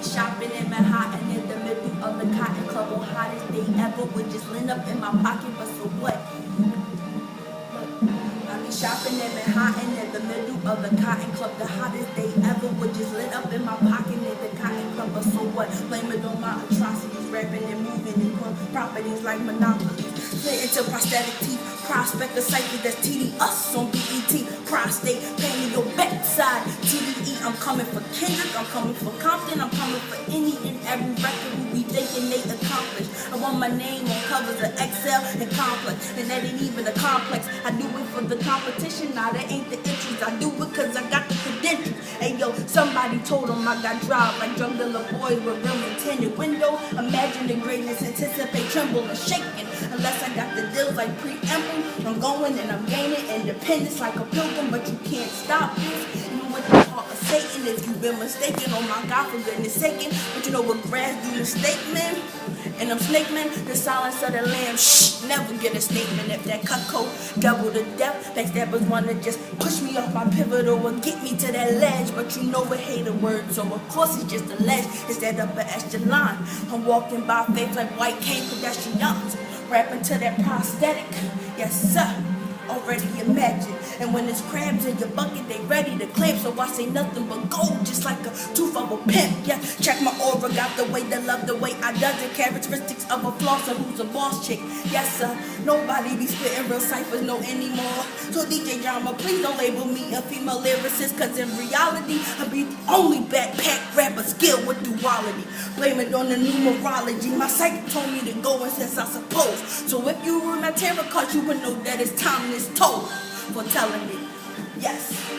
be shopping in Manhattan in the middle of the Cotton Club on hottest day ever with just lint up in my pocket, but so what? I be shopping in Manhattan in the middle of the Cotton Club, the hottest day ever with just lit up in my pocket in the Cotton Club, but so what? Blame it on my atrocities, rapping and moving and putting properties like monopolies. Split into prosthetic teeth, prospect of psyche that's TD us on BET, prostate, pain in your backside, TDE. I'm coming for Kendrick, I'm coming for Compton, I'm coming for any and every record who be thinking they accomplished. I want my name on covers of Excel and Complex, and that ain't even a complex. I do it for the competition, nah, that ain't the interest. I do it cause I got the credentials. Hey yo, somebody told them I got drive like drug dealer boys with real intended window. Imagine the greatness, anticipate, tremble, and shaking. Unless I got the deals like preamble, I'm going and I'm gaining independence like a pilgrim, but you can't stop this. Even with the heart of Satan, if you've been mistaken, oh my God, for goodness sake. But you know what grass do mistake, man? And I'm snake man, the silence of the lamb, shh, never get a statement. If that cut coat double the depth, backstabbers wanna just push me off my pivotal and get me to that ledge. But you know I hate a word, so of course it's just a ledge. It's that upper echelon. I'm walking by faith like white cane pedestrians, rapping to that prosthetic, yes sir. Already imagine, and when there's crabs in your bucket, they ready to clamp. So I say nothing but gold, just like a tooth of a pimp. Yeah, check my aura, got the way, the love, the way I does it. Characteristics of a flosser who's a boss chick. Yes sir, nobody be spitting real ciphers no anymore. So DJ Drama, please don't label me a female lyricist, cause in reality I be the only backpack rapper skilled with duality. Blame it on the numerology. My psychic told me to go and since I suppose. So if you were my tarot card, you would know that it's time and it's told for telling me yes.